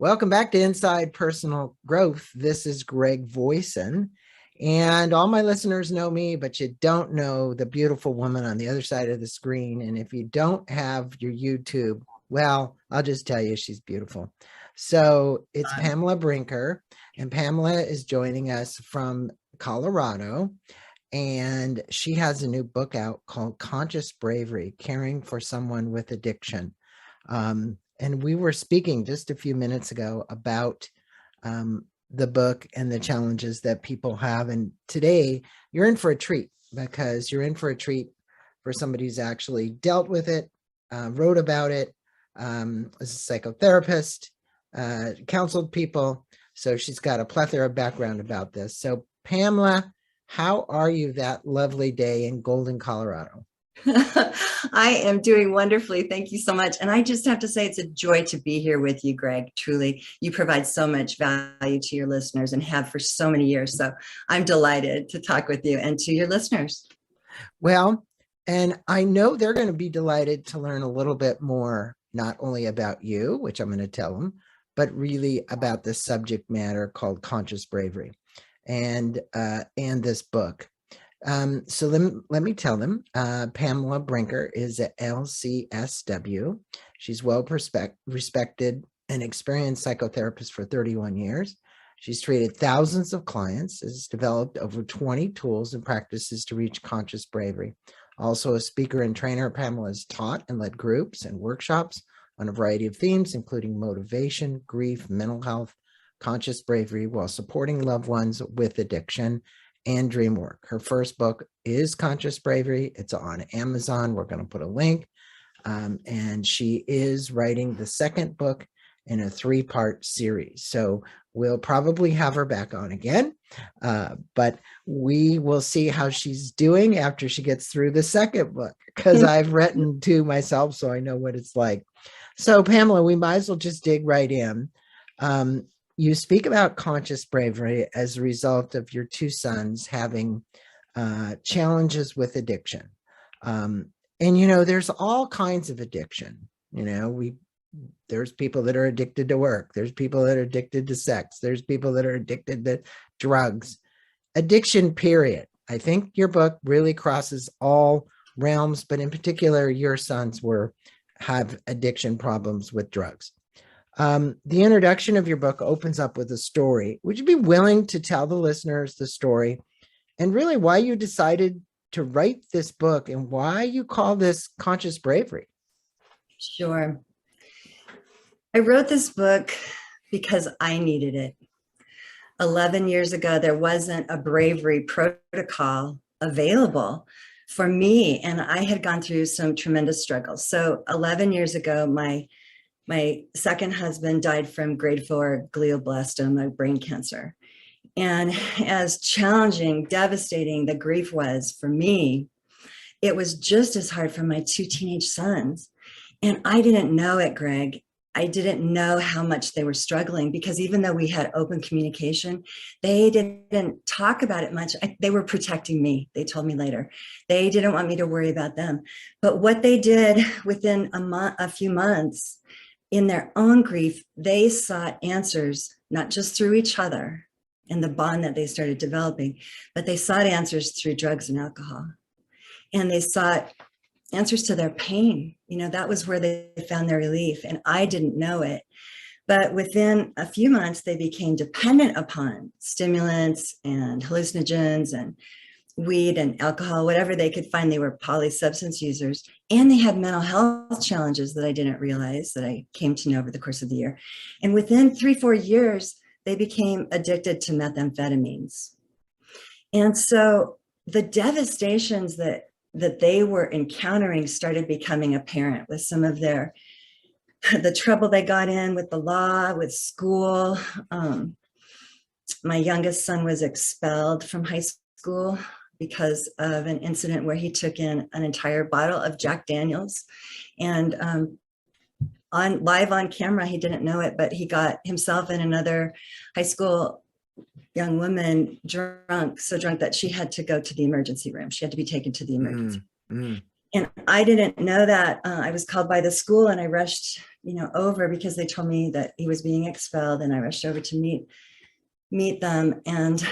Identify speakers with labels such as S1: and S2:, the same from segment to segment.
S1: Welcome back to Inside Personal Growth. This is Greg Voisen, and all my listeners know me, but you don't know the beautiful woman on the other side of the screen. And if you don't have your YouTube, well, I'll just tell you she's beautiful. So it's Pamela Brinker, and Pamela is joining us from Colorado, and she has a new book out called Conscious Bravery, Caring for Someone with Addiction. And we were speaking just a few minutes ago about the book and the challenges that people have. And today you're in for a treat, because you're in for a treat for somebody who's actually dealt with it, wrote about it, as a psychotherapist, counseled people. So she's got a plethora of background about this. So Pamela, how are you that lovely day in Golden, Colorado?
S2: I am doing wonderfully. Thank you so much. And I just have to say, it's a joy to be here with you, Greg. Truly, you provide so much value to your listeners and have for so many years. So I'm delighted to talk with you and to your listeners.
S1: Well, and I know they're going to be delighted to learn a little bit more, not only about you, which I'm going to tell them, but really about the subject matter called Conscious Bravery and this book. So let me tell them, Pamela Brinker is a LCSW. She's well respected and experienced psychotherapist for 31 years. She's treated thousands of clients, has developed over 20 tools and practices to reach conscious bravery. Also a speaker and trainer, Pamela has taught and led groups and workshops on a variety of themes, including motivation, grief, mental health, conscious bravery, while supporting loved ones with addiction and dream work. Her first book is Conscious Bravery. It's on Amazon. We're going to put a link. And she is writing the second book in a 3-part series. So we'll probably have her back on again, but we will see how she's doing after she gets through the second book, because I've written 2 myself, so I know what it's like. So Pamela, we might as well just dig right in. You speak about conscious bravery as a result of your 2 sons having challenges with addiction. And, there's all kinds of addiction. There's people that are addicted to work. There's people that are addicted to sex. There's people that are addicted to drugs. Addiction, period. I think your book really crosses all realms, but in particular, your sons have addiction problems with drugs. The introduction of your book opens up with a story. Would you be willing to tell the listeners the story and really why you decided to write this book and why you call this Conscious Bravery?
S2: Sure. I wrote this book because I needed it. 11 years ago, there wasn't a bravery protocol available for me, and I had gone through some tremendous struggles. So 11 years ago, my second husband died from grade 4 glioblastoma, brain cancer. And as challenging, devastating the grief was for me, it was just as hard for my 2 teenage sons. And I didn't know it, Greg. I didn't know how much they were struggling, because even though we had open communication, they didn't talk about it much. They were protecting me. They told me later. They didn't want me to worry about them. But what they did within a few months, in their own grief, they sought answers, not just through each other and the bond that they started developing, but they sought answers through drugs and alcohol. And they sought answers to their pain. That was where they found their relief. And I didn't know it. But within a few months, they became dependent upon stimulants and hallucinogens and weed and alcohol, whatever they could find. They were polysubstance users, and they had mental health challenges that I didn't realize, that I came to know over the course of the year. And within 3-4 years, they became addicted to methamphetamines. And so the devastations that they were encountering started becoming apparent with some of the trouble they got in with the law, with school. My youngest son was expelled from high school because of an incident where he took in an entire bottle of Jack Daniels, and live on camera, he didn't know it, but he got himself and another high school young woman drunk, so drunk that she had to go to the emergency room. She had to be taken to the emergency room. And I didn't know that. I was called by the school, and I rushed, over because they told me that he was being expelled, and I rushed over to meet them. And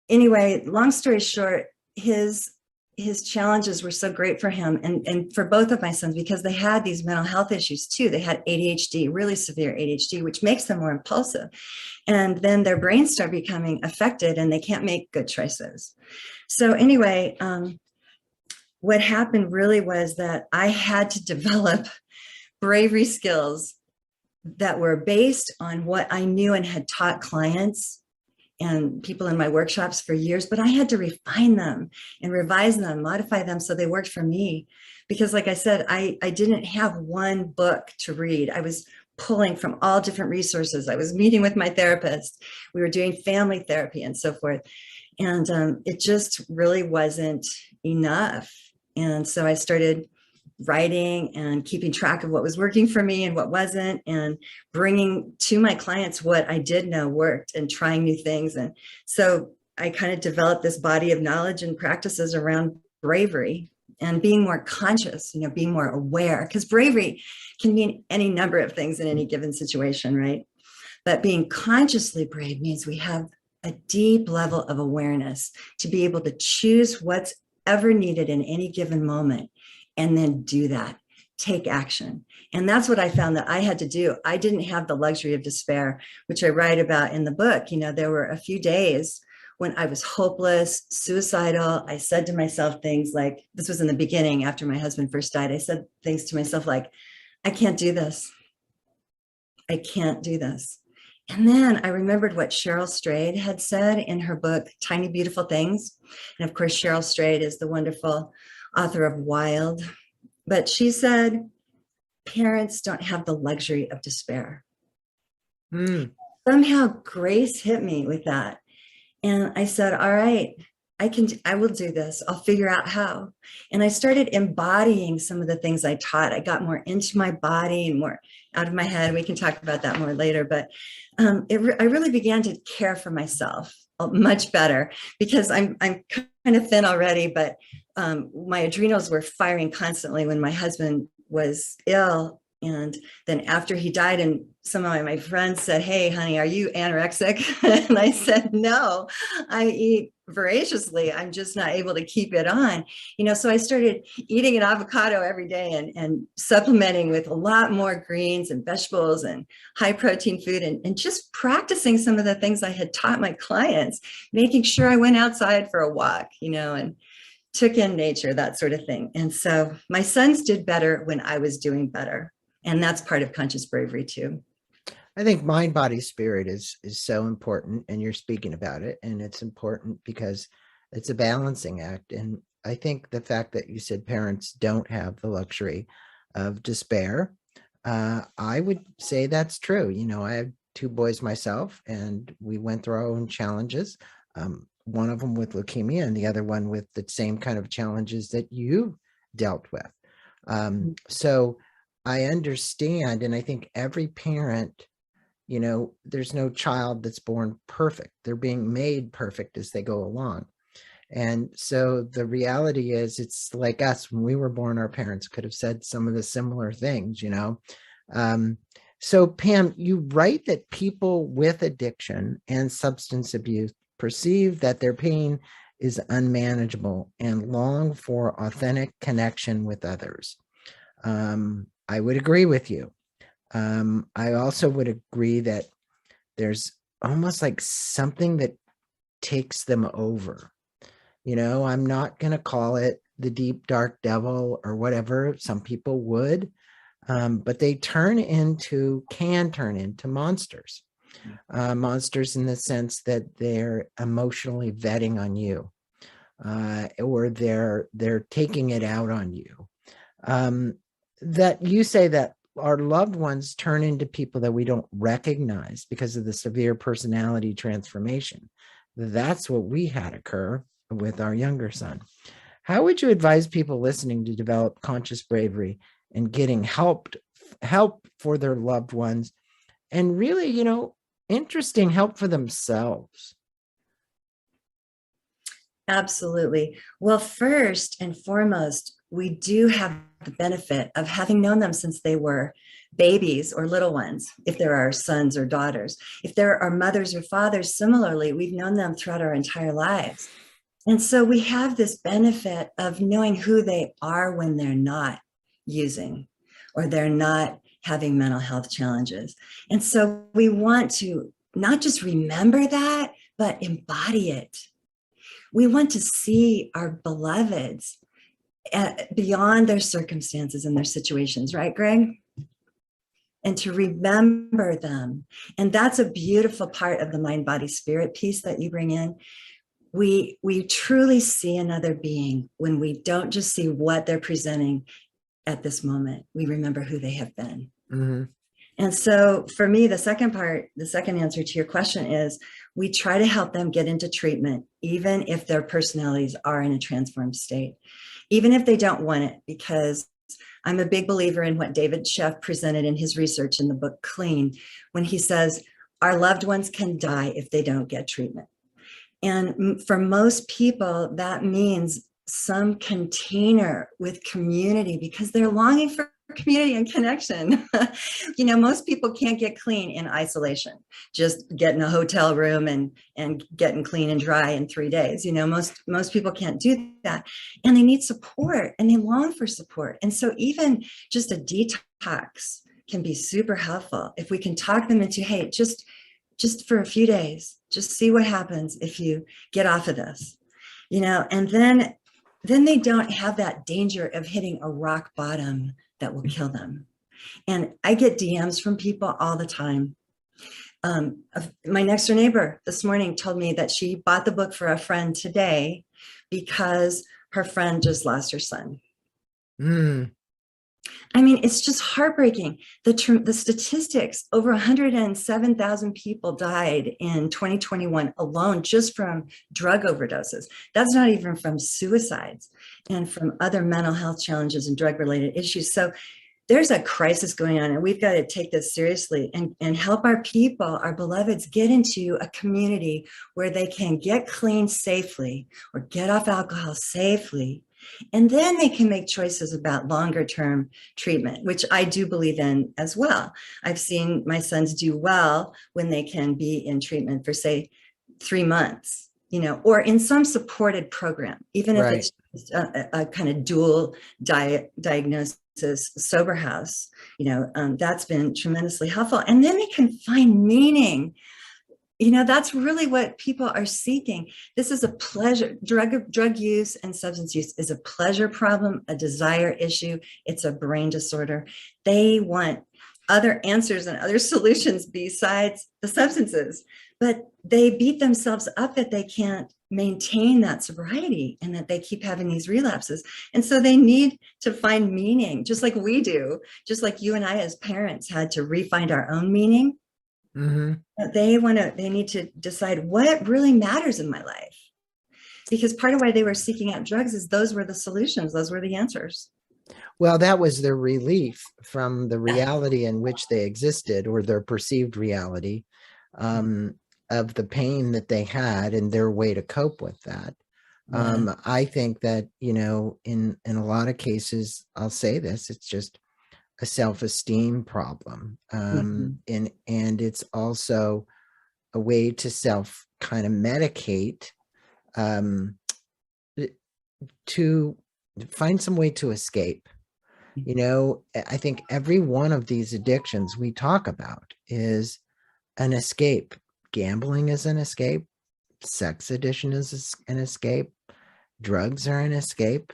S2: anyway, long story short, his challenges were so great for him and for both of my sons, because they had these mental health issues too. They had ADHD, really severe ADHD, which makes them more impulsive. And then their brains start becoming affected and they can't make good choices. So anyway, what happened really was that I had to develop bravery skills that were based on what I knew and had taught clients and people in my workshops for years, but I had to refine them and revise them, modify them so they worked for me. Because like I said, I didn't have one book to read. I was pulling from all different resources. I was meeting with my therapist. We were doing family therapy and so forth. And it just really wasn't enough. And so I started writing and keeping track of what was working for me and what wasn't, and bringing to my clients what I did know worked and trying new things. And so I kind of developed this body of knowledge and practices around bravery and being more conscious, being more aware, because bravery can mean any number of things in any given situation, right? But being consciously brave means we have a deep level of awareness to be able to choose what's ever needed in any given moment, and then do that, take action. And that's what I found that I had to do. I didn't have the luxury of despair, which I write about in the book. There were a few days when I was hopeless, suicidal. I said to myself things like, this was in the beginning after my husband first died. I said things to myself like, I can't do this. I can't do this. And then I remembered what Cheryl Strayed had said in her book, Tiny Beautiful Things. And of course, Cheryl Strayed is the wonderful author of Wild. But she said, parents don't have the luxury of despair. Somehow grace hit me with that. And I said, all right, I will do this. I'll figure out how. And I started embodying some of the things I taught. I got more into my body and more out of my head. We can talk about that more later. But I really began to care for myself much better, because I'm kind of thin already, but my adrenals were firing constantly when my husband was ill. And then after he died, and some of my friends said, hey, honey, are you anorexic? And I said, no, I eat voraciously. I'm just not able to keep it on. So I started eating an avocado every day and supplementing with a lot more greens and vegetables and high protein food, and just practicing some of the things I had taught my clients, making sure I went outside for a walk, and took in nature, that sort of thing. And so my sons did better when I was doing better. And that's part of conscious bravery too.
S1: I think mind, body, spirit is so important, and you're speaking about it, and it's important because it's a balancing act. And I think the fact that you said parents don't have the luxury of despair, I would say that's true. I have two boys myself, and we went through our own challenges. One of them with leukemia, and the other one with the same kind of challenges that you dealt with. So I understand, and I think every parent, there's no child that's born perfect. They're being made perfect as they go along. And so the reality is, it's like us. When we were born, our parents could have said some of the similar things, So Pam, you write that people with addiction and substance abuse perceive that their pain is unmanageable and long for authentic connection with others. I would agree with you. I also would agree that there's almost like something that takes them over. I'm not going to call it the deep, dark devil or whatever. Some people would, but they can turn into monsters. Monsters in the sense that they're emotionally vetting on you, or they're taking it out on you. That you say that our loved ones turn into people that we don't recognize because of the severe personality transformation. That's what we had occur with our younger son. How would you advise people listening to develop conscious bravery and getting help for their loved ones, and really, interesting help for themselves?
S2: Absolutely. Well, first and foremost, we do have the benefit of having known them since they were babies or little ones, if there are sons or daughters. If there are mothers or fathers, similarly, we've known them throughout our entire lives. And so we have this benefit of knowing who they are when they're not using or they're not having mental health challenges. And so we want to not just remember that, but embody it. We want to see our beloveds beyond their circumstances and their situations, right, Greg? And to remember them. And that's a beautiful part of the mind, body, spirit piece that you bring in. We truly see another being when we don't just see what they're presenting at this moment. We remember who they have been.
S1: Mm-hmm.
S2: And so for me, the second answer to your question is we try to help them get into treatment, even if their personalities are in a transformed state, even if they don't want it, because I'm a big believer in what David Sheff presented in his research in the book Clean, when he says, our loved ones can die if they don't get treatment. And for most people, that means some container with community because they're longing for community and connection. Most people can't get clean in isolation, just get in a hotel room and getting clean and dry in 3 days. Most people can't do that. And they need support and they long for support. And so even just a detox can be super helpful if we can talk them into, hey, just for a few days, just see what happens if you get off of this, and then they don't have that danger of hitting a rock bottom that will kill them. And I get DMs from people all the time. My next door neighbor this morning told me that she bought the book for a friend today because her friend just lost her son. I mean, it's just heartbreaking. The statistics, over 107,000 people died in 2021 alone just from drug overdoses. That's not even from suicides and from other mental health challenges and drug-related issues. So there's a crisis going on, and we've got to take this seriously and help our people, our beloveds, get into a community where they can get clean safely or get off alcohol safely. And then they can make choices about longer term treatment, which I do believe in as well. I've seen my sons do well when they can be in treatment for, say, 3 months, or in some supported program, even if it's just a kind of dual diagnosis sober house, that's been tremendously helpful. And then they can find meaning. That's really what people are seeking. This is a pleasure. Drug use and substance use is a pleasure problem, a desire issue. It's a brain disorder. They want other answers and other solutions besides the substances, but they beat themselves up that they can't maintain that sobriety and that they keep having these relapses. And so they need to find meaning, just like we do, just like you and I as parents had to re-find our own meaning.
S1: Mm-hmm.
S2: They need to decide what really matters in my life, because part of why they were seeking out drugs is those were the solutions, those were the answers.
S1: Well, that was their relief from the reality in which they existed, or their perceived reality, of the pain that they had and their way to cope with that. Yeah. I think that, in a lot of cases, I'll say this, it's just a self-esteem problem. And it's also a way to self kind of medicate, to find some way to escape. I think every one of these addictions we talk about is an escape. Gambling is an escape. Sex addiction is an escape. Drugs are an escape.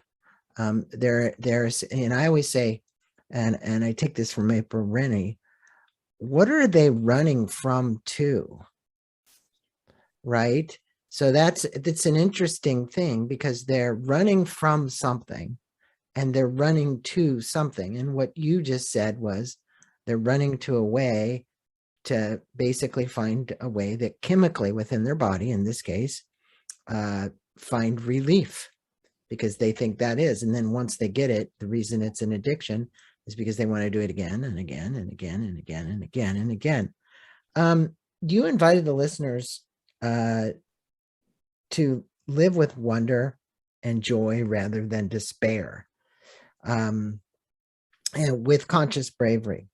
S1: There's, and I always say, and I take this from April Rennie, what are they running from to? Right? So that's an interesting thing, because they're running from something and they're running to something. And what you just said was they're running to a way to basically find a way that chemically within their body, in this case, find relief, because they think that is. And then once they get it, the reason it's an addiction is because they want to do it again and again and again and again and again and again. You invited the listeners to live with wonder and joy rather than despair. And with conscious bravery.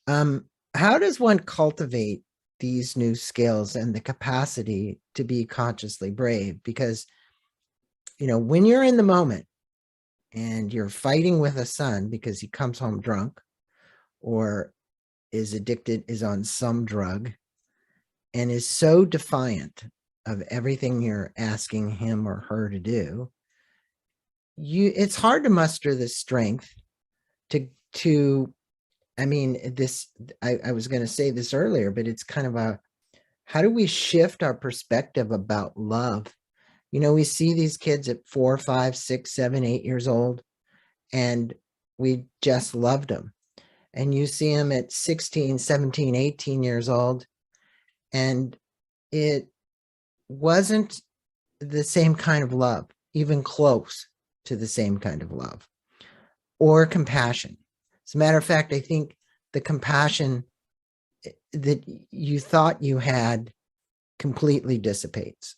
S1: How does one cultivate these new skills and the capacity to be consciously brave? Because, when you're in the moment and you're fighting with a son because he comes home drunk or is addicted, is on some drug, and is so defiant of everything you're asking him or her to do, it's hard to muster the strength to I mean, I was going to say this earlier, but it's kind of how do we shift our perspective about love? We see these kids at 4, 5, 6, 7, 8 years old, and we just loved them. And you see them at 16, 17, 18 years old, and it wasn't the same kind of love, even close to the same kind of love or compassion. As a matter of fact, I think the compassion that you thought you had completely dissipates,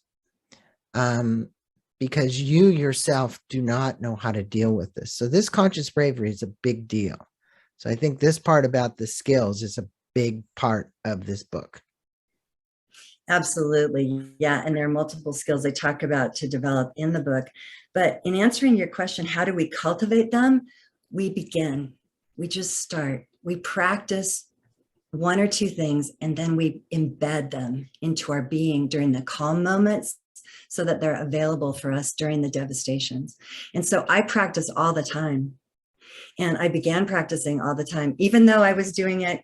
S1: because you yourself do not know how to deal with this. So this conscious bravery is a big deal. So I think this part about the skills is a big part of this book.
S2: Absolutely. Yeah. And there are multiple skills I talk about to develop in the book. But in answering your question, how do we cultivate them? We begin. We just start. We practice one or two things, and then we embed them into our being during the calm moments so that they're available for us during the devastations. And so I practice all the time. And I began practicing all the time, even though I was doing it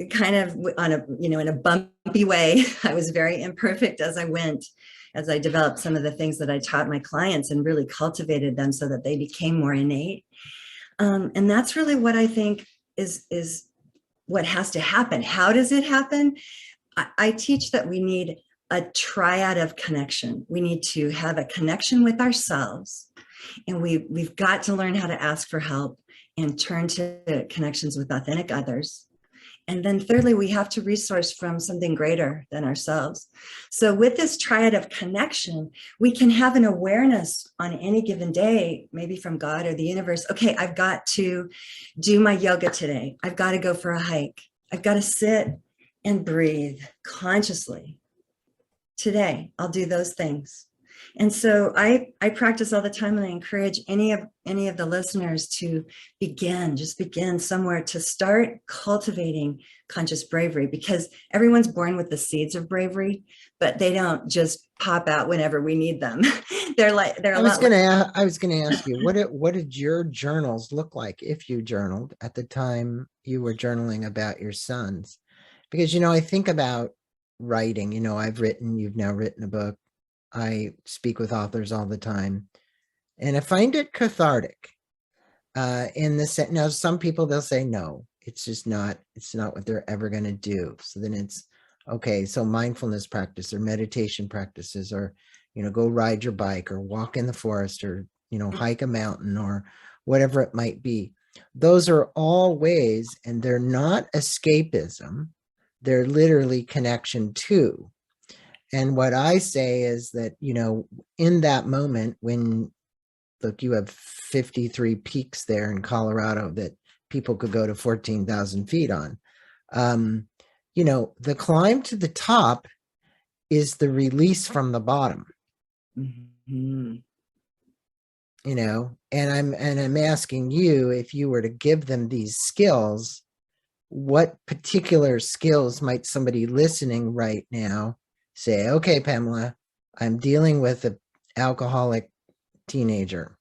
S2: kind of on a, in a bumpy way. I was very imperfect as I went, as I developed some of the things that I taught my clients and really cultivated them so that they became more innate. And that's really what I think is what has to happen. How does it happen? I teach that we need a triad of connection. We need to have a connection with ourselves, and we've got to learn how to ask for help and turn to connections with authentic others. And then thirdly, we have to resource from something greater than ourselves. So with this triad of connection, we can have an awareness on any given day, maybe from God or the universe. Okay, I've got to do my yoga today. I've got to go for a hike. I've got to sit and breathe consciously. Today, I'll do those things. And so I practice all the time, and I encourage any of the listeners to just begin somewhere to start cultivating conscious bravery, because everyone's born with the seeds of bravery, but they don't just pop out whenever we need them.
S1: I was going to ask you, what did your journals look like, if you journaled at the time you were journaling about your sons? Because, I think about writing, you've now written a book. I speak with authors all the time, and I find it cathartic. Now, some people, they'll say, no, it's not what they're ever going to do. So then it's, okay, so mindfulness practice or meditation practices, or, go ride your bike or walk in the forest, or, hike a mountain or whatever it might be. Those are all ways, and they're not escapism. They're literally connection to. And what I say is that, in that moment when, look, you have 53 peaks there in Colorado that people could go to 14,000 feet on. The climb to the top is the release from the bottom.
S2: Mm-hmm.
S1: And I'm asking you, if you were to give them these skills, what particular skills might somebody listening right now say, okay, Pamela, I'm dealing with an alcoholic teenager.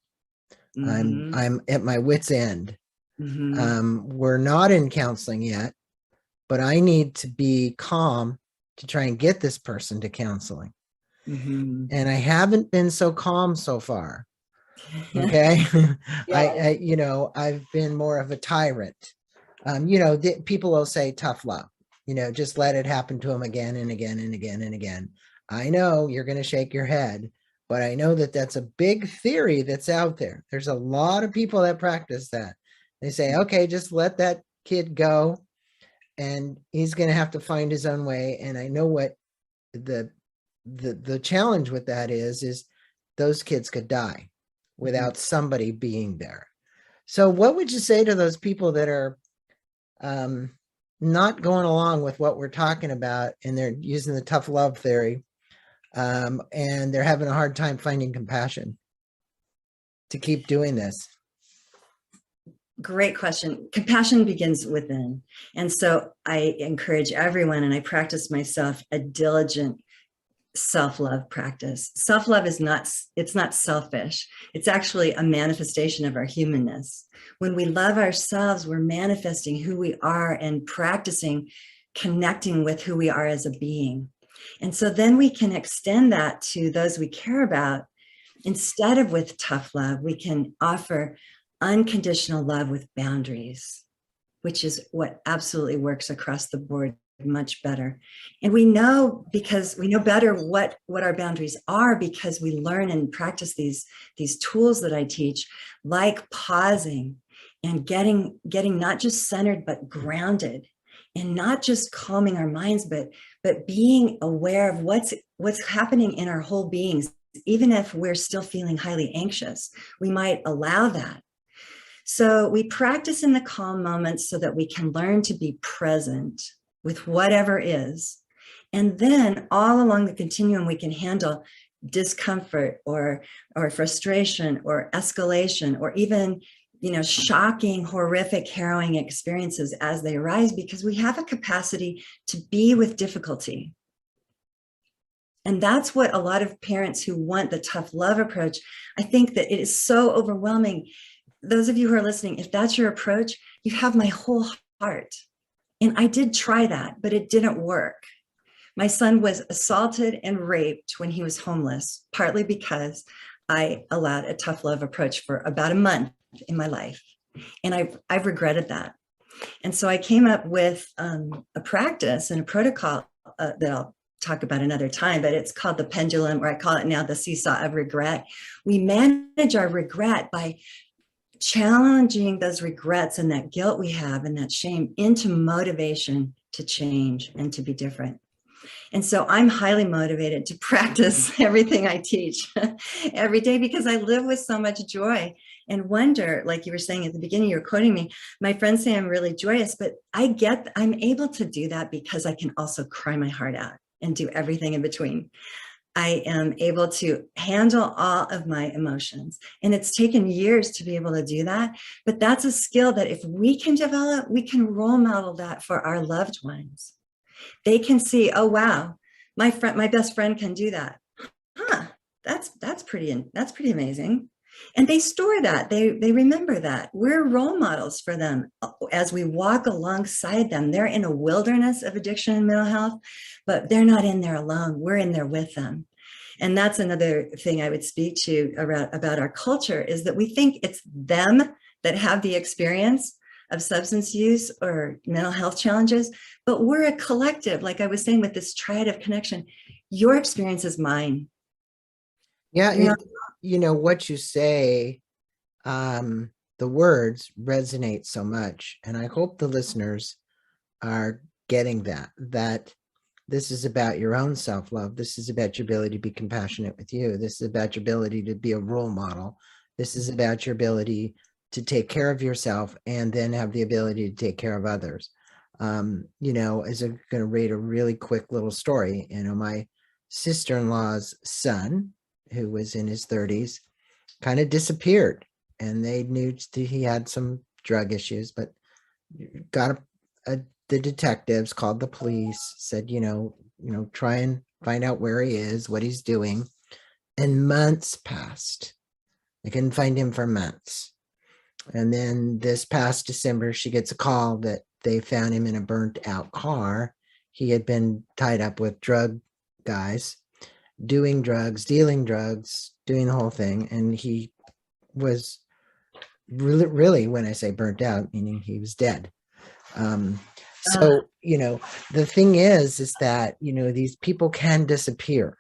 S2: Mm-hmm.
S1: I'm at my wit's end.
S2: Mm-hmm.
S1: We're not in counseling yet, but I need to be calm to try and get this person to counseling.
S2: Mm-hmm.
S1: And I haven't been so calm so far. Okay.
S2: Yeah.
S1: I've been more of a tyrant. People will say tough love, just let it happen to them again and again and again and again. I know you're going to shake your head, but I know that that's a big theory that's out there. There's a lot of people that practice that. They say, okay, just let that kid go, and he's going to have to find his own way. And I know what the challenge with that is those kids could die without somebody being there. So what would you say to those people that are not going along with what we're talking about, and they're using the tough love theory, and they're having a hard time finding compassion to keep doing this?
S2: Great question. Compassion begins within. And so I encourage everyone, and I practice myself, a diligent self-love practice. Self-love is not, it's not selfish. It's actually a manifestation of our humanness. When we love ourselves, we're manifesting who we are and practicing connecting with who we are as a being. And so then we can extend that to those we care about. Instead of with tough love, we can offer unconditional love with boundaries, which is what absolutely works across the board much better. And we know, because we know better what our boundaries are, because we learn and practice these tools that I teach, like pausing and getting not just centered, but grounded, and not just calming our minds, but being aware of what's happening in our whole beings. Even if we're still feeling highly anxious, we might allow that. So we practice in the calm moments so that we can learn to be present with whatever is. And then all along the continuum, we can handle discomfort or frustration or escalation, or even, shocking, horrific, harrowing experiences as they arise, because we have a capacity to be with difficulty. And that's what a lot of parents who want the tough love approach, I think that it is so overwhelming. Those of you who are listening, if that's your approach, you have my whole heart. And I did try that, but it didn't work. My son was assaulted and raped when he was homeless, partly because I allowed a tough love approach for about a month in my life. And I've regretted that. And so I came up with a practice and a protocol that I'll talk about another time, but it's called the pendulum, or I call it now the seesaw of regret. We manage our regret by challenging those regrets and that guilt we have and that shame into motivation to change and to be different. And so I'm highly motivated to practice everything I teach every day, because I live with so much joy and wonder. Like you were saying at the beginning, you're quoting me, my friends say I'm really joyous, but I'm able to do that because I can also cry my heart out and do everything in between. I am able to handle all of my emotions. And it's taken years to be able to do that. But that's a skill that if we can develop, we can role model that for our loved ones. They can see, oh, wow, my best friend can do that. Huh, that's pretty amazing. And they store that, they remember that. We're role models for them as we walk alongside them. They're in a wilderness of addiction and mental health, but they're not in there alone. We're in there with them. And that's another thing I would speak to about our culture, is that we think it's them that have the experience of substance use or mental health challenges, but we're a collective. Like I was saying, with this triad of connection, your experience is mine.
S1: Yeah, what you say, the words resonate so much, and I hope the listeners are getting that this is about your own self-love. This is about your ability to be compassionate with you. This is about your ability to be a role model. This is about your ability to take care of yourself and then have the ability to take care of others. As I'm going to read a really quick little story, my sister-in-law's son, who was in his 30s, kind of disappeared, and they knew he had some drug issues, but got the detectives called the police, said, try and find out where he is, what he's doing. And months passed. They couldn't find him for months. And then this past December, she gets a call that they found him in a burnt out car. He had been tied up with drug guys, doing drugs, dealing drugs, doing the whole thing. And he was really, when I say burnt out, meaning he was dead. So, the thing is that, these people can disappear.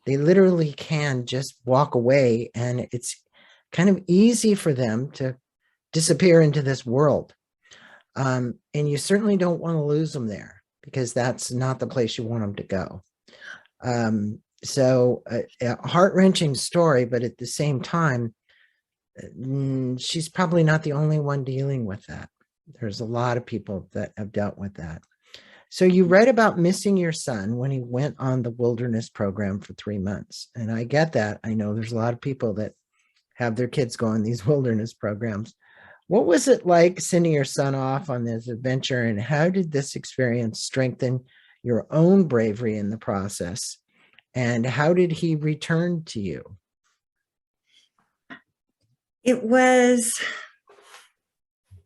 S1: They literally can just walk away, and it's kind of easy for them to disappear into this world. And you certainly don't want to lose them there, because that's not the place you want them to go. So a heart-wrenching story, but at the same time, she's probably not the only one dealing with that. There's a lot of people that have dealt with that. So you read about missing your son when he went on the wilderness program for 3 months. And I get that. I know there's a lot of people that have their kids go on these wilderness programs. What was it like sending your son off on this adventure, and how did this experience strengthen your own bravery in the process? And how did he return to you?
S2: It was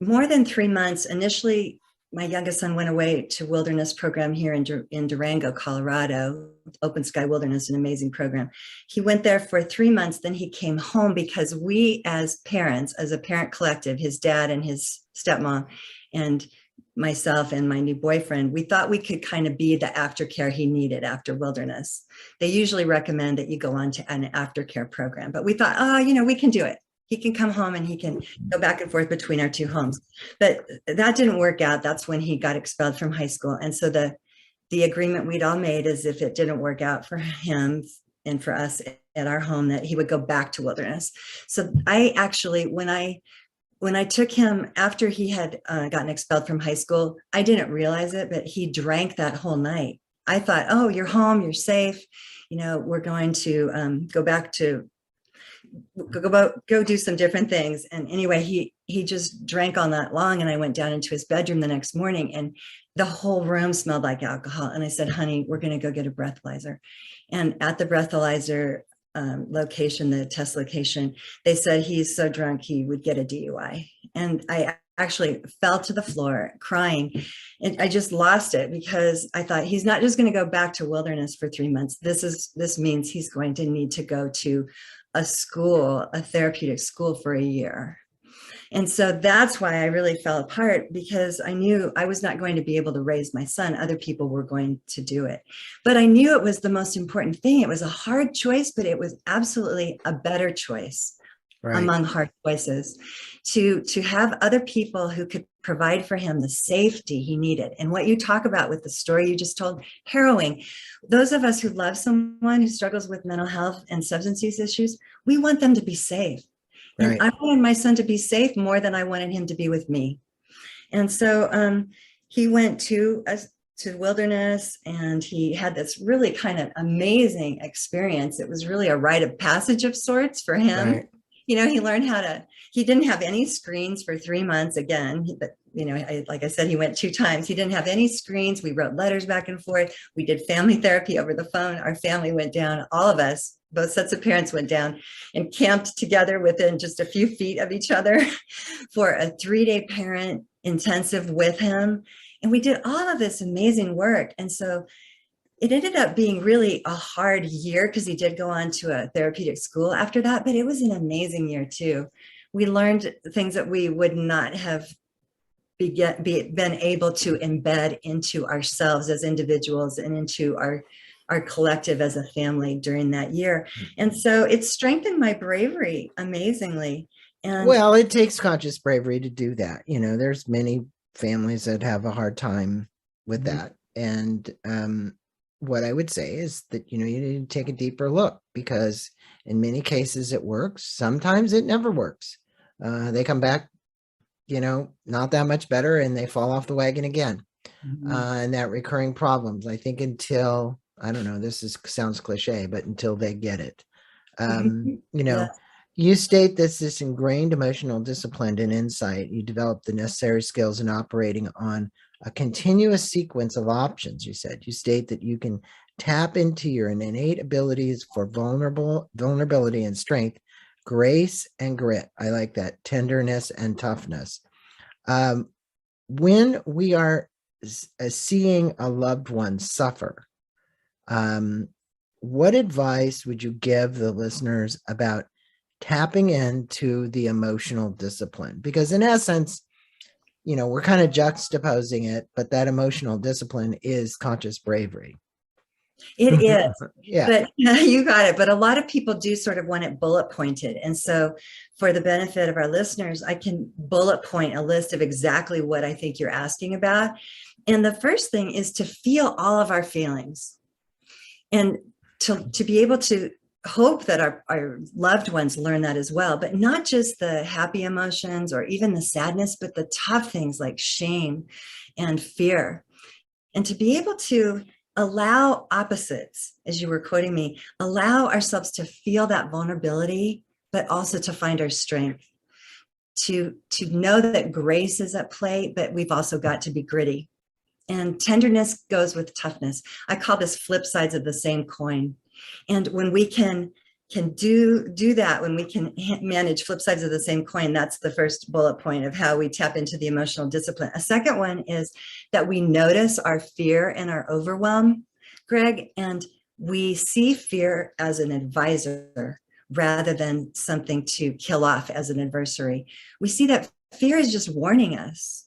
S2: more than 3 months. Initially, my youngest son went away to wilderness program here in Durango, Colorado, Open Sky Wilderness, an amazing program. He went there for 3 months. Then he came home because we, as parents, as a parent collective, his dad and his stepmom and myself and my new boyfriend, we thought we could kind of be the aftercare he needed after wilderness. They usually recommend that you go on to an aftercare program, but we thought, oh, we can do it. He can come home and he can go back and forth between our two homes. But that didn't work out. That's when he got expelled from high school. And so the agreement we'd all made is if it didn't work out for him and for us at our home, that he would go back to wilderness. So I actually, when I took him after he had gotten expelled from high school, I didn't realize it, but he drank that whole night. I thought, oh, you're home, you're safe. We're going to go back to go do some different things. And anyway, he just drank all night long. And I went down into his bedroom the next morning and the whole room smelled like alcohol. And I said, honey, we're going to go get a breathalyzer. And at the breathalyzer location, the test location, they said he's so drunk he would get a DUI. And I actually fell to the floor crying. And I just lost it because I thought he's not just going to go back to wilderness for 3 months. This means he's going to need to go to a therapeutic school for a year. And so that's why I really fell apart, because I knew I was not going to be able to raise my son. Other people were going to do it. But I knew it was the most important thing. It was a hard choice, but it was absolutely a better choice among hard choices, to have other people who could provide for him the safety he needed. And what you talk about with the story you just told, harrowing. Those of us who love someone who struggles with mental health and substance use issues, we want them to be safe. And I wanted my son to be safe more than I wanted him to be with me. And so he went to wilderness, and he had this really kind of amazing experience. It was really a rite of passage of sorts for him. He learned he didn't have any screens for 3 months again, but like I said, he went 2 times. He didn't have any screens. We wrote letters back and forth. We did family therapy over the phone. Our family went down, all of us, both sets of parents went down and camped together within just a few feet of each other for a 3-day parent intensive with him. And we did all of this amazing work. And so it ended up being really a hard year, because he did go on to a therapeutic school after that, but it was an amazing year too. We learned things that we would not have been able to embed into ourselves as individuals and into our collective as a family during that year. And so it strengthened my bravery amazingly. And
S1: well, it takes conscious bravery to do that. There's many families that have a hard time with that. And what I would say is that, you need to take a deeper look, because in many cases it works. Sometimes it never works. They come back, not that much better, and they fall off the wagon again. And that recurring problems, I think, until, I don't know, sounds cliche, but until they get it.
S2: Yeah.
S1: You state this ingrained emotional discipline and insight. You develop the necessary skills in operating on a continuous sequence of options. You state that you can tap into your innate abilities for vulnerability and strength, grace and grit. I like that. Tenderness and toughness. When we are seeing a loved one suffer, what advice would you give the listeners about tapping into the emotional discipline? Because in essence, we're kind of juxtaposing it, but that emotional discipline is conscious bravery.
S2: It is.
S1: Yeah.
S2: But you got it. But a lot of people do sort of want it bullet pointed. And so for the benefit of our listeners, I can bullet point a list of exactly what I think you're asking about. And the first thing is to feel all of our feelings. And to be able to hope that our loved ones learn that as well, but not just the happy emotions or even the sadness, but the tough things like shame and fear. And to be able to allow opposites, as you were quoting me, allow ourselves to feel that vulnerability, but also to find our strength, to know that grace is at play, but we've also got to be gritty. And tenderness goes with toughness. I call this flip sides of the same coin. And when we can do that, when we can manage flip sides of the same coin, that's the first bullet point of how we tap into the emotional discipline. A second one is that we notice our fear and our overwhelm, Greg, and we see fear as an advisor rather than something to kill off as an adversary. We see that fear is just warning us.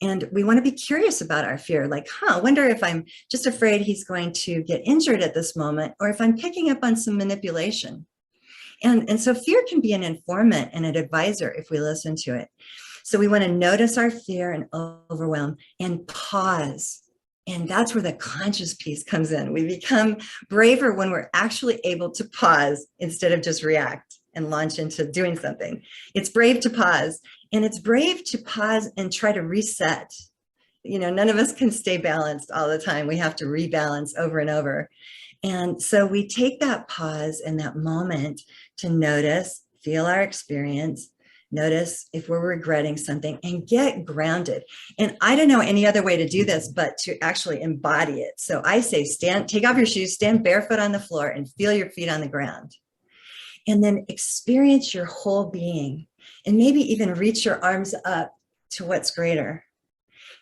S2: And we want to be curious about our fear, like, I wonder if I'm just afraid he's going to get injured at this moment, or if I'm picking up on some manipulation. And so fear can be an informant and an advisor if we listen to it. So we want to notice our fear and overwhelm and pause. And that's where the conscious piece comes in. We become braver when we're actually able to pause instead of just react and launch into doing something. It's brave to pause. And it's brave to pause and try to reset. None of us can stay balanced all the time. We have to rebalance over and over. And so we take that pause and that moment to notice, feel our experience, notice if we're regretting something, and get grounded. And I don't know any other way to do this, but to actually embody it. So I say, take off your shoes, stand barefoot on the floor, and feel your feet on the ground. And then experience your whole being. And maybe even reach your arms up to what's greater.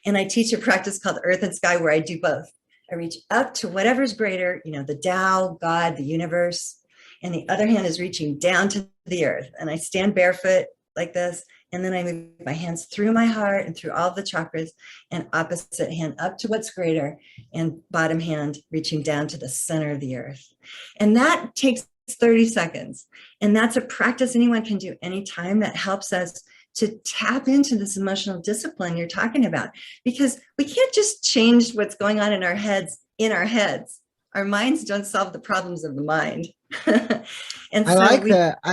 S2: And I teach a practice called Earth and Sky where I do both. I reach up to whatever's greater, the Tao, God, the universe. And the other hand is reaching down to the earth. And I stand barefoot like this. And then I move my hands through my heart and through all the chakras, and opposite hand up to what's greater, and bottom hand reaching down to the center of the earth. And that takes 30 seconds. And that's a practice anyone can do anytime that helps us to tap into this emotional discipline you're talking about, because we can't just change what's going on in our heads. Our minds don't solve the problems of the mind. And
S1: I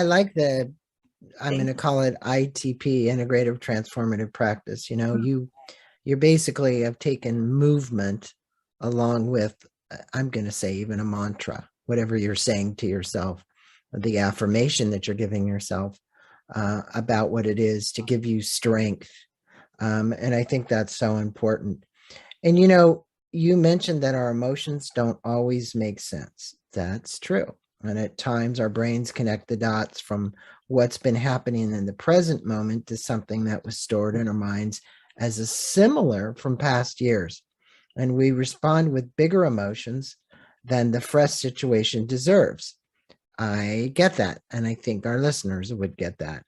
S1: like the I'm going to call it ITP, integrative transformative practice. You basically have taken movement along with, I'm going to say, even a mantra, whatever you're saying to yourself, the affirmation that you're giving yourself about what it is to give you strength. And I think that's so important. And, you mentioned that our emotions don't always make sense. That's true. And at times our brains connect the dots from what's been happening in the present moment to something that was stored in our minds as a similar from past years. And we respond with bigger emotions than the fresh situation deserves. I get that. And I think our listeners would get that.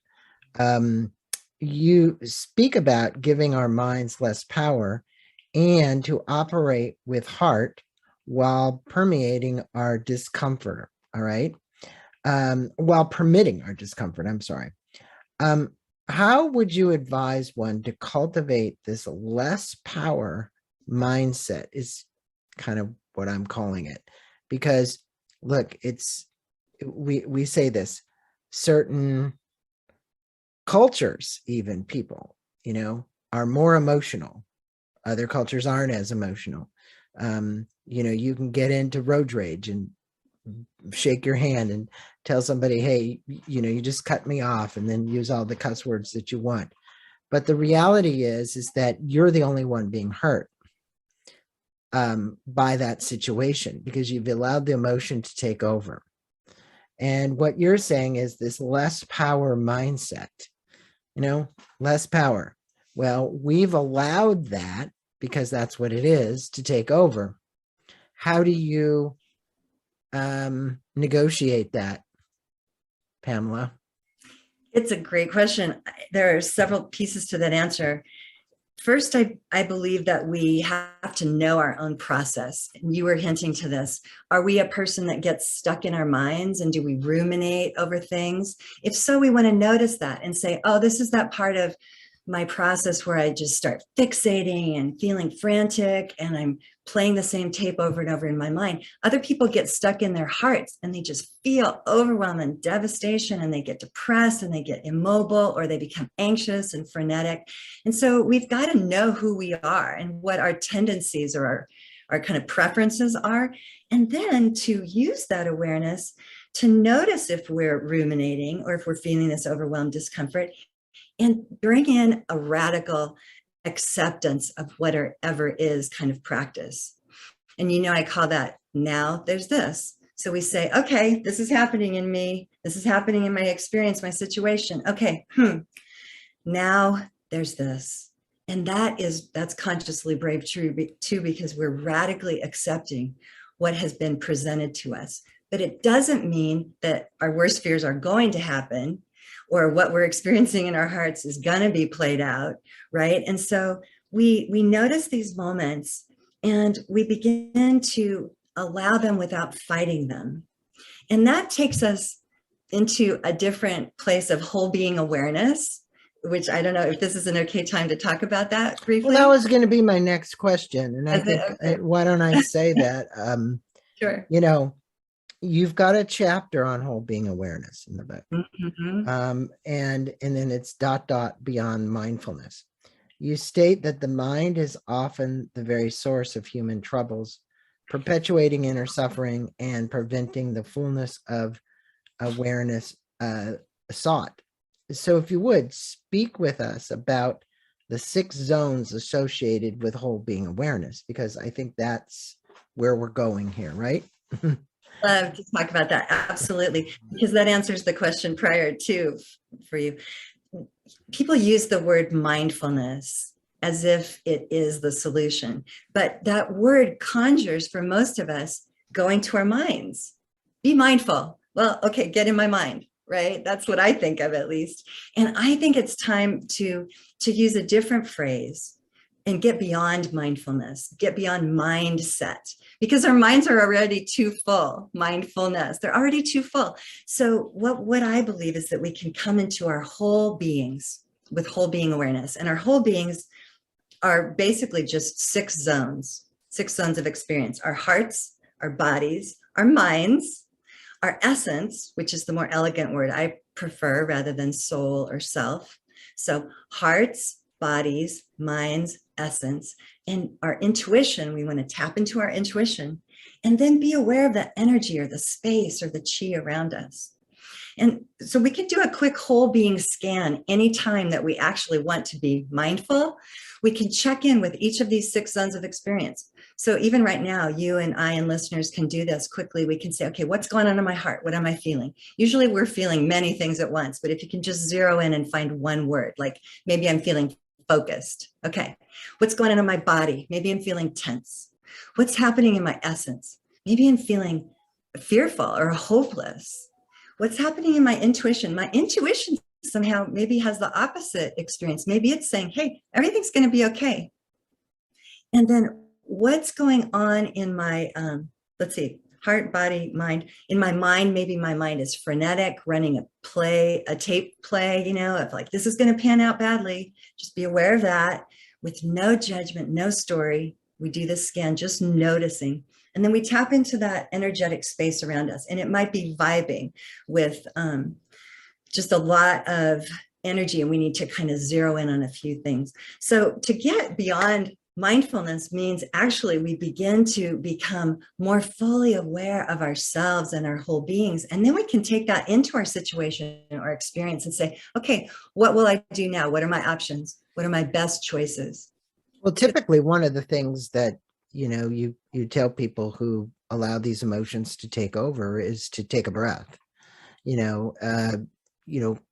S1: You speak about giving our minds less power and to operate with heart while permeating our discomfort. All right. While permitting our discomfort. I'm sorry. How would you advise one to cultivate this less power mindset is kind of what I'm calling it. Because look, we say this, certain cultures, even people, are more emotional. Other cultures aren't as emotional. You can get into road rage and shake your hand and tell somebody, hey, you just cut me off, and then use all the cuss words that you want. But the reality is that you're the only one being hurt by that situation, because you've allowed the emotion to take over. And what you're saying is this less power mindset, less power. Well, we've allowed that, because that's what it is, to take over. How do you negotiate that, Pamela?
S2: It's a great question. There are several pieces to that answer. First, I believe that we have to know our own process. You were hinting to this. Are we a person that gets stuck in our minds, and do we ruminate over things? If so, we want to notice that and say, oh, this is that part of my process where I just start fixating and feeling frantic and I'm playing the same tape over and over in my mind. Other people get stuck in their hearts and they just feel overwhelmed and devastation and they get depressed and they get immobile or they become anxious and frenetic. And so we've got to know who we are and what our tendencies or our kind of preferences are. And then to use that awareness to notice if we're ruminating or if we're feeling this overwhelmed discomfort and bring in a radical acceptance of whatever is kind of practice. And I call that now there's this. So we say, okay, this is happening in me. This is happening in my experience, my situation. Okay, now there's this. And that's consciously brave too, because we're radically accepting what has been presented to us. But it doesn't mean that our worst fears are going to happen or what we're experiencing in our hearts is going to be played out, right? And so we notice these moments and we begin to allow them without fighting them. And that takes us into a different place of whole being awareness, which I don't know if this is an okay time to talk about that briefly.
S1: Well, that was going to be my next question. And I think, okay. Why don't I say that?
S2: Sure.
S1: You've got a chapter on whole being awareness in the book.
S2: Mm-hmm.
S1: And then it's ... beyond mindfulness. You state that the mind is often the very source of human troubles, perpetuating inner suffering and preventing the fullness of awareness sought. So if you would, speak with us about the 6 zones associated with whole being awareness, because I think that's where we're going here, right?
S2: Love to talk about that. Absolutely. Because that answers the question prior to for you. People use the word mindfulness as if it is the solution, but that word conjures for most of us going to our minds. Be mindful. Well, okay, get in my mind, right? That's what I think of at least. And I think it's time to use a different phrase and get beyond mindfulness, get beyond mindset, because our minds are already too full. Mindfulness, they're already too full. So what I believe is that we can come into our whole beings with whole being awareness. And our whole beings are basically just 6 zones of experience: our hearts, our bodies, our minds, our essence, which is the more elegant word I prefer rather than soul or self. So hearts, bodies, minds, essence, and our intuition. We want to tap into our intuition and then be aware of the energy or the space or the chi around us. And so we can do a quick whole being scan anytime that we actually want to be mindful. We can check in with each of these 6 zones of experience. So even right now, you and I and listeners can do this quickly. We can say, okay, what's going on in my heart? What am I feeling? Usually we're feeling many things at once, but if you can just zero in and find one word, like maybe I'm feeling focused. Okay. What's going on in my body? Maybe I'm feeling tense. What's happening in my essence? Maybe I'm feeling fearful or hopeless. What's happening in my intuition? My intuition somehow maybe has the opposite experience. Maybe it's saying, hey, everything's going to be okay. And then what's going on in my, let's see, heart, body, mind. In my mind, maybe my mind is frenetic, running a tape play, of like, this is going to pan out badly. Just be aware of that with no judgment, no story. We do this scan, just noticing. And then we tap into that energetic space around us. And it might be vibing with just a lot of energy. And we need to kind of zero in on a few things. So to get beyond mindfulness means actually we begin to become more fully aware of ourselves and our whole beings. And then we can take that into our situation or experience and say, okay, what will I do now? What are my options? What are my best choices?
S1: Well, typically one of the things that you tell people who allow these emotions to take over is to take a breath.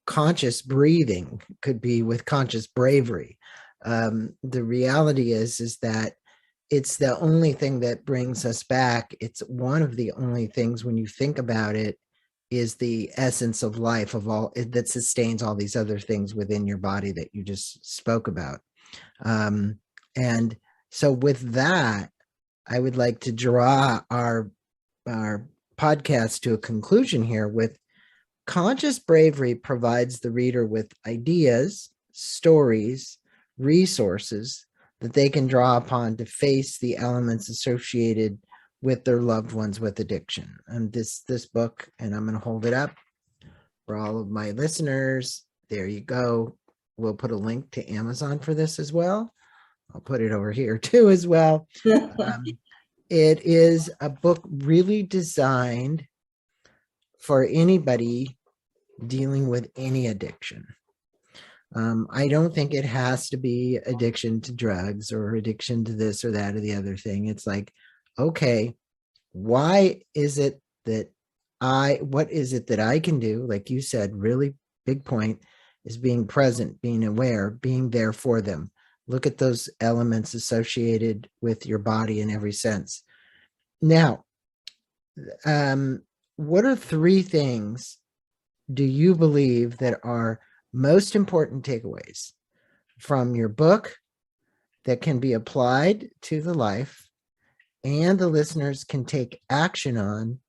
S1: Conscious breathing could be with conscious bravery. The reality is that it's the only thing that brings us back. It's one of the only things, when you think about it, is the essence of life, of all that sustains all these other things within your body that you just spoke about. And so with that, I would like to draw our podcast to a conclusion here with: conscious bravery provides the reader with ideas, stories, resources that they can draw upon to face the elements associated with their loved ones with addiction. And this book, and I'm going to hold it up for all of my listeners. There you go. We'll put a link to Amazon for this as well. I'll put it over here too as well. It is a book really designed for anybody dealing with any addiction. I don't think it has to be addiction to drugs or addiction to this or that or the other thing. It's like, okay, why is it that what is it that I can do? Like you said, really big point is being present, being aware, being there for them. Look at those elements associated with your body in every sense. Now, what are 3 things do you believe that are most important takeaways from your book that can be applied to the life and the listeners can take action on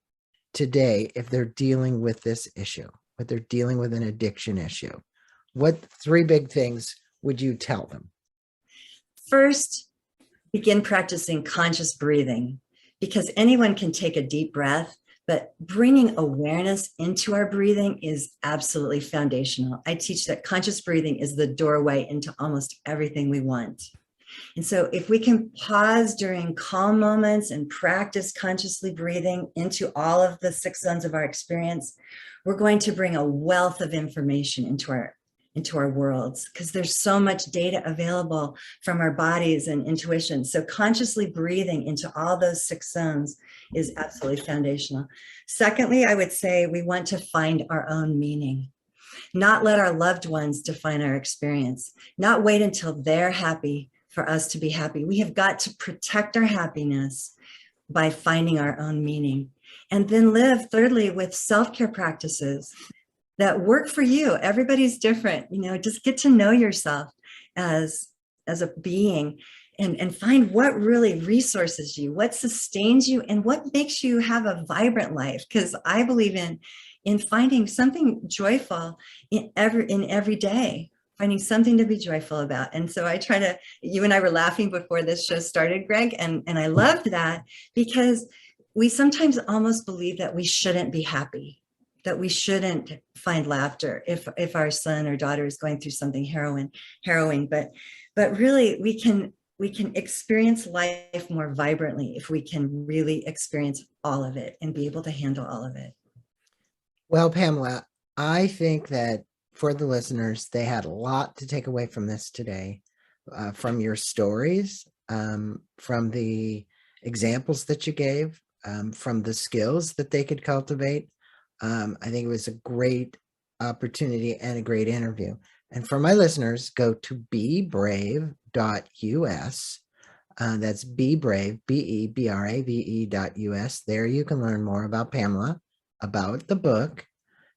S1: today if they're dealing with this issue, if they're dealing with an addiction issue? What 3 big things would you tell them?
S2: First, begin practicing conscious breathing, because anyone can take a deep breath, but bringing awareness into our breathing is absolutely foundational. I teach that conscious breathing is the doorway into almost everything we want. And so if we can pause during calm moments and practice consciously breathing into all of the 6 zones of our experience, we're going to bring a wealth of information into our worlds, because there's so much data available from our bodies and intuition. So consciously breathing into all those 6 zones is absolutely foundational. Secondly, I would say we want to find our own meaning, not let our loved ones define our experience, not wait until they're happy for us to be happy. We have got to protect our happiness by finding our own meaning, and then live, thirdly, with self-care practices that work for you. Everybody's different, just get to know yourself as a being, and find what really resources you, what sustains you, and what makes you have a vibrant life. Because I believe in finding something joyful in every day, finding something to be joyful about. And so you and I were laughing before this show started, Greg, and I loved that, because we sometimes almost believe that we shouldn't be happy, that we shouldn't find laughter if our son or daughter is going through something harrowing. But really, we can experience life more vibrantly if we can really experience all of it and be able to handle all of it.
S1: Well, Pamela, I think that for the listeners, they had a lot to take away from this today, from your stories, from the examples that you gave, from the skills that they could cultivate. I think it was a great opportunity and a great interview. And for my listeners, go to bebrave.us. That's bebrave, BEBRAVE.us. There you can learn more about Pamela, about the book.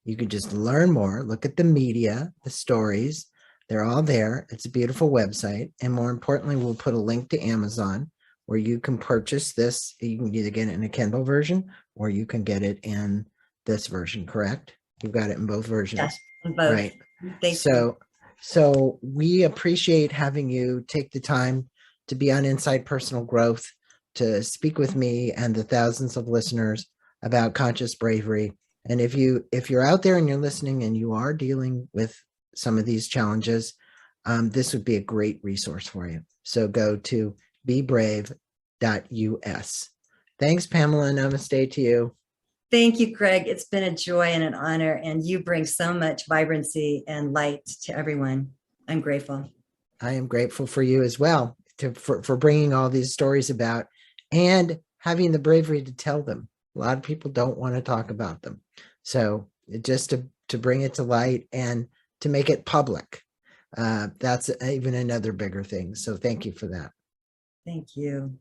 S1: You can just learn more, look at the media, the stories. They're all there. It's a beautiful website. And more importantly, we'll put a link to Amazon where you can purchase this. You can either get it in a Kindle version or you can get it in this version, correct? You've got it in both versions.
S2: Yes, in both.
S1: Right.
S2: Thank you.
S1: So we appreciate having you take the time to be on Inside Personal Growth, to speak with me and the thousands of listeners about conscious bravery. And if you're out there and you're listening and you are dealing with some of these challenges, this would be a great resource for you. So go to bebrave.us. Thanks, Pamela. Namaste to you.
S2: Thank you, Greg. It's been a joy and an honor, and you bring so much vibrancy and light to everyone. I'm grateful.
S1: I am grateful for you as well, for bringing all these stories about and having the bravery to tell them. A lot of people don't want to talk about them. So just to bring it to light and to make it public, that's even another bigger thing. So thank you for that.
S2: Thank you.